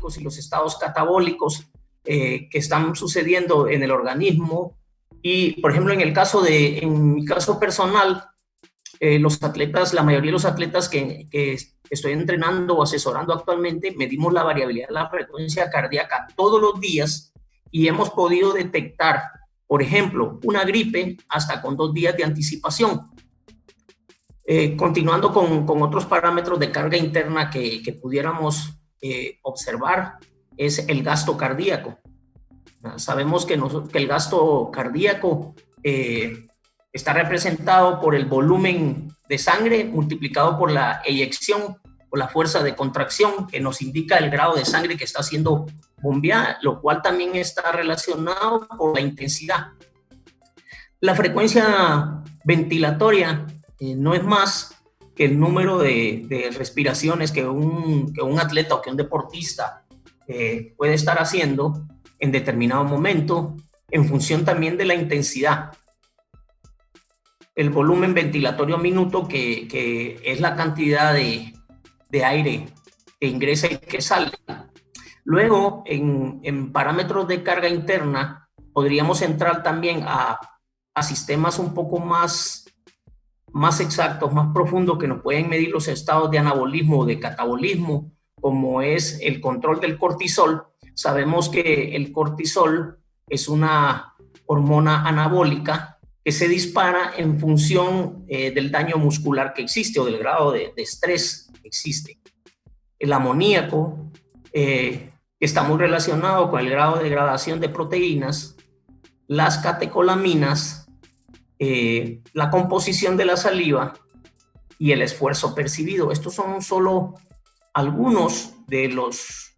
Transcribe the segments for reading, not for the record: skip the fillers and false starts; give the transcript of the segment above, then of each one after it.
metabólicos y los estados catabólicos que están sucediendo en el organismo. Y, por ejemplo, en mi caso personal, los atletas, la mayoría de los atletas que estoy entrenando o asesorando actualmente, medimos la variabilidad de la frecuencia cardíaca todos los días y hemos podido detectar, por ejemplo, una gripe hasta con 2 días de anticipación. Continuando con otros parámetros de carga interna que pudiéramos observar, es el gasto cardíaco. Sabemos que el gasto cardíaco está representado por el volumen de sangre multiplicado por la eyección o la fuerza de contracción, que nos indica el grado de sangre que está siendo bombeada, lo cual también está relacionado con la intensidad. La frecuencia ventilatoria no es más que el número de respiraciones que un atleta o que un deportista puede estar haciendo en determinado momento, en función también de la intensidad. El volumen ventilatorio minuto, que es la cantidad de aire que ingresa y que sale. Luego, en parámetros de carga interna, podríamos entrar también a sistemas un poco más exactos, más profundos, que nos pueden medir los estados de anabolismo o de catabolismo, como es el control del cortisol. Sabemos que el cortisol es una hormona anabólica que se dispara en función del daño muscular que existe o del grado de estrés que existe. El amoníaco, que está muy relacionado con el grado de degradación de proteínas, las catecolaminas, la composición de la saliva y el esfuerzo percibido. Estos son solo algunos de los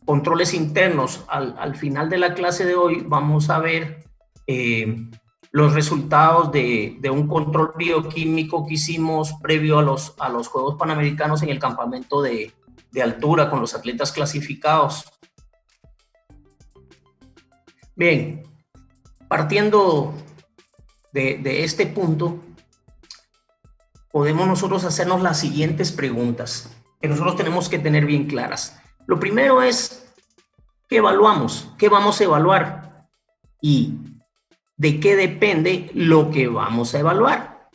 controles internos. Al final de la clase de hoy vamos a ver los resultados de un control bioquímico que hicimos previo a los Juegos Panamericanos en el campamento de altura con los atletas clasificados. Bien, partiendo de este punto, podemos nosotros hacernos las siguientes preguntas que nosotros tenemos que tener bien claras. Lo primero es, ¿qué evaluamos? ¿Qué vamos a evaluar? ¿Y de qué depende lo que vamos a evaluar?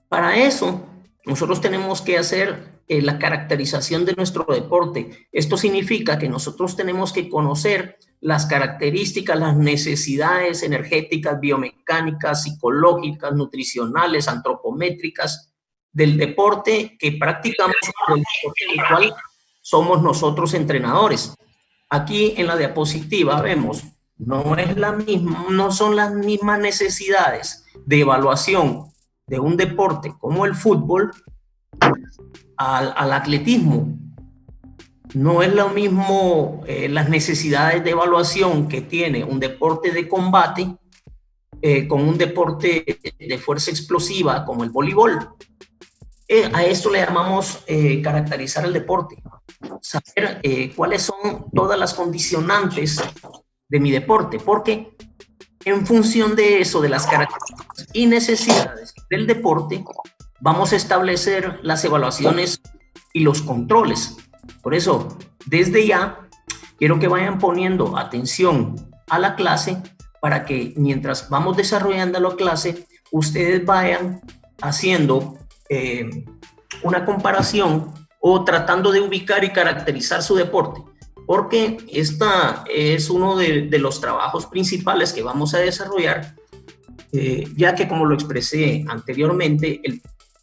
Para eso, nosotros tenemos que hacer la caracterización de nuestro deporte. Esto significa que nosotros tenemos que conocer las características, las necesidades energéticas, biomecánicas, psicológicas, nutricionales, antropométricas del deporte que practicamos, del deporte en el cual somos nosotros entrenadores. Aquí en la diapositiva vemos, no son las mismas necesidades de evaluación de un deporte como el fútbol al atletismo. No es lo mismo las necesidades de evaluación que tiene un deporte de combate con un deporte de fuerza explosiva como el voleibol. A esto le llamamos caracterizar el deporte, saber cuáles son todas las condicionantes de mi deporte, porque en función de eso, de las características y necesidades del deporte, vamos a establecer las evaluaciones y los controles. Por eso, desde ya, quiero que vayan poniendo atención a la clase para que mientras vamos desarrollando la clase, ustedes vayan haciendo una comparación o tratando de ubicar y caracterizar su deporte, porque esta es uno de los trabajos principales que vamos a desarrollar, ya que, como lo expresé anteriormente,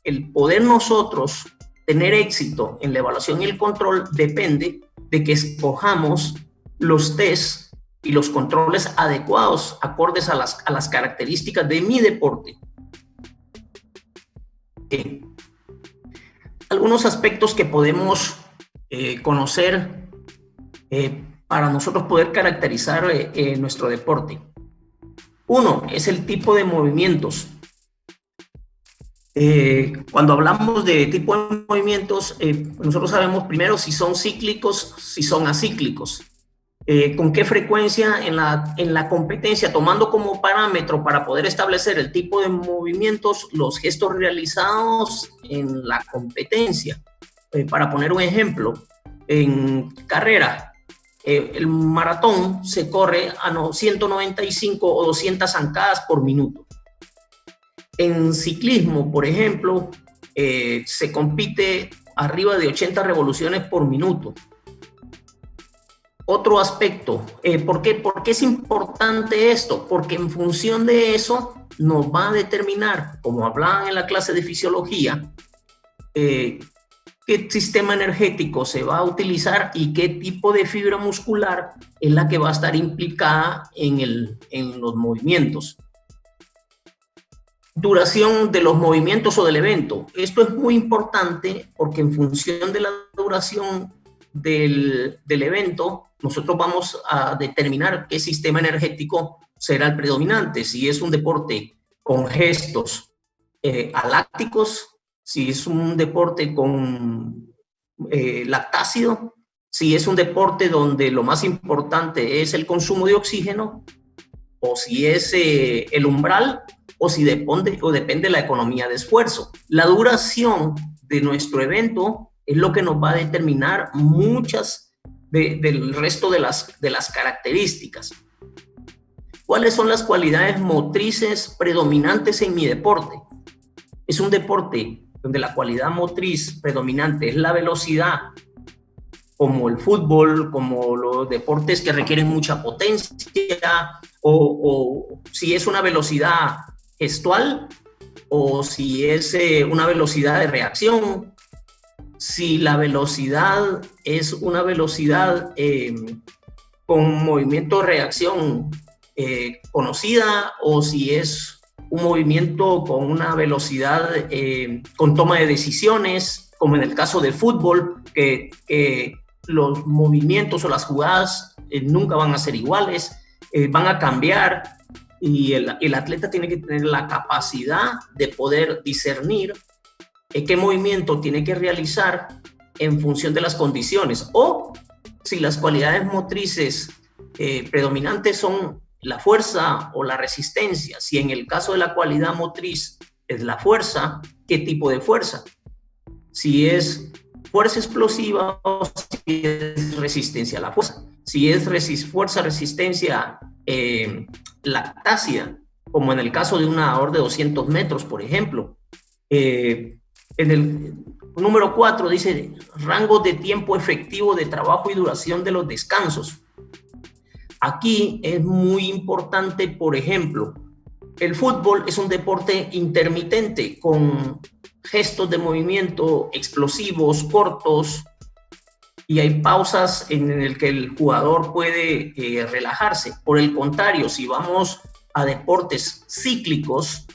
el poder nosotros tener éxito en la evaluación y el control depende de que escojamos los tests y los controles adecuados, acordes a las características de mi deporte. Algunos aspectos que podemos conocer para nosotros poder caracterizar nuestro deporte. Uno es el tipo de movimientos. Cuando hablamos de tipo de movimientos, nosotros sabemos primero si son cíclicos, si son acíclicos. Con qué frecuencia en la competencia, tomando como parámetro para poder establecer el tipo de movimientos, los gestos realizados en la competencia. Para poner un ejemplo, En carrera, el maratón se corre a 195 o 200 zancadas por minuto. En ciclismo, por ejemplo, se compite arriba de 80 revoluciones por minuto. Otro aspecto, ¿por qué es importante esto? Porque en función de eso nos va a determinar, como hablaban en la clase de fisiología, qué sistema energético se va a utilizar y qué tipo de fibra muscular es la que va a estar implicada en los movimientos. Duración de los movimientos o del evento. Esto es muy importante porque en función de la duración del evento, nosotros vamos a determinar qué sistema energético será el predominante. Si es un deporte con gestos alácticos, si es un deporte con lactácido, si es un deporte donde lo más importante es el consumo de oxígeno, o si es el umbral, o si depende la economía de esfuerzo. La duración de nuestro evento es lo que nos va a determinar muchas del resto de las características. ¿Cuáles son las cualidades motrices predominantes en mi deporte? Es un deporte donde la cualidad motriz predominante es la velocidad, como el fútbol, como los deportes que requieren mucha potencia, o si es una velocidad gestual, o si es una velocidad de reacción. Si la velocidad es una velocidad con movimiento de reacción conocida, o si es un movimiento con una velocidad con toma de decisiones, como en el caso del fútbol, que los movimientos o las jugadas nunca van a ser iguales, van a cambiar, y el atleta tiene que tener la capacidad de poder discernir qué movimiento tiene que realizar en función de las condiciones, o si las cualidades motrices predominantes son la fuerza o la resistencia. Si en el caso de la cualidad motriz es la fuerza, ¿qué tipo de fuerza? Si es fuerza explosiva o si es resistencia a la fuerza. Si es fuerza-resistencia lactácida, como en el caso de un nadador de 200 metros, por ejemplo. En el número 4 dice rango de tiempo efectivo de trabajo y duración de los descansos. Aquí es muy importante, por ejemplo, el fútbol es un deporte intermitente con gestos de movimiento explosivos, cortos, y hay pausas en el que el jugador puede relajarse. Por el contrario, si vamos a deportes cíclicos,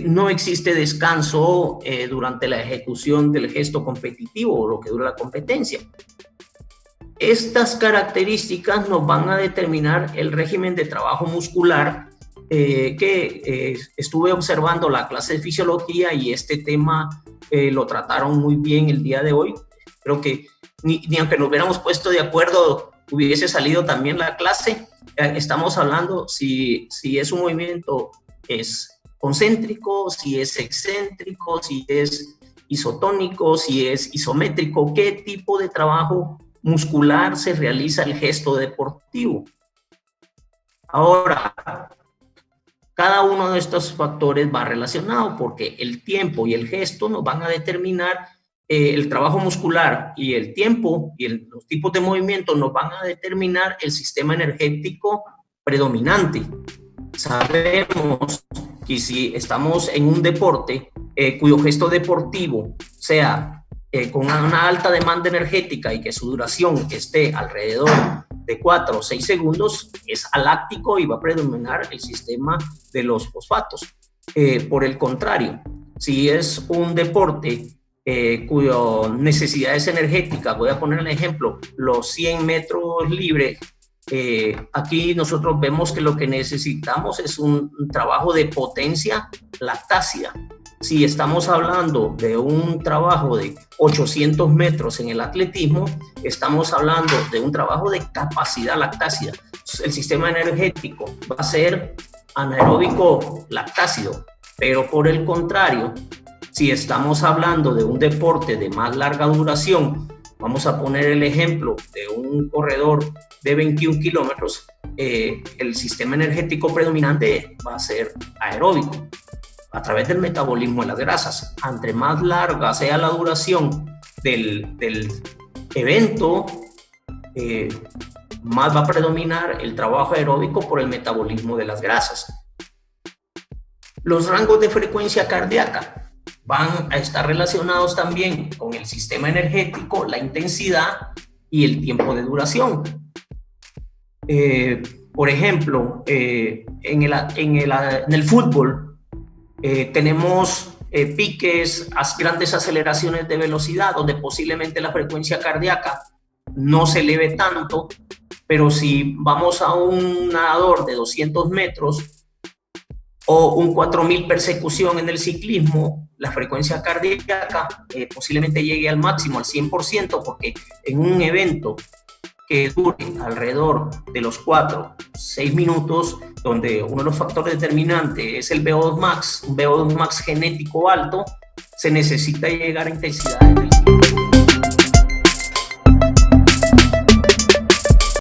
no existe descanso durante la ejecución del gesto competitivo o lo que dura la competencia. Estas características nos van a determinar el régimen de trabajo muscular que estuve observando la clase de fisiología, y este tema lo trataron muy bien el día de hoy. Creo que ni aunque nos hubiéramos puesto de acuerdo hubiese salido también la clase. Estamos hablando si es un movimiento es concéntrico, si es excéntrico, si es isotónico, si es isométrico, qué tipo de trabajo muscular se realiza el gesto deportivo. Ahora, cada uno de estos factores va relacionado porque el tiempo y el gesto nos van a determinar el trabajo muscular, y el tiempo y los tipos de movimiento nos van a determinar el sistema energético predominante. Sabemos que si estamos en un deporte cuyo gesto deportivo sea con una alta demanda energética y que su duración esté alrededor de 4 o 6 segundos, es aláctico y va a predominar el sistema de los fosfatos. Por el contrario, si es un deporte cuya necesidad es energética, voy a poner el ejemplo, los 100 metros libres, aquí nosotros vemos que lo que necesitamos es un trabajo de potencia lactácida. Si estamos hablando de un trabajo de 800 metros en el atletismo, estamos hablando de un trabajo de capacidad lactácida. El sistema energético va a ser anaeróbico lactácido, pero por el contrario, si estamos hablando de un deporte de más larga duración, vamos a poner el ejemplo de un corredor de 21 kilómetros, el sistema energético predominante va a ser aeróbico, a través del metabolismo de las grasas. Entre más larga sea la duración del evento, más va a predominar el trabajo aeróbico por el metabolismo de las grasas. Los rangos de frecuencia cardíaca van a estar relacionados también con el sistema energético, la intensidad y el tiempo de duración. Por ejemplo, en el fútbol tenemos piques, grandes aceleraciones de velocidad, donde posiblemente la frecuencia cardíaca no se eleve tanto, pero si vamos a un nadador de 200 metros o un 4000 persecución en el ciclismo, la frecuencia cardíaca posiblemente llegue al máximo, al 100%, porque en un evento que dure alrededor de los 4-6 minutos, donde uno de los factores determinantes es el VO2 max, un VO2 max genético alto, se necesita llegar a intensidades del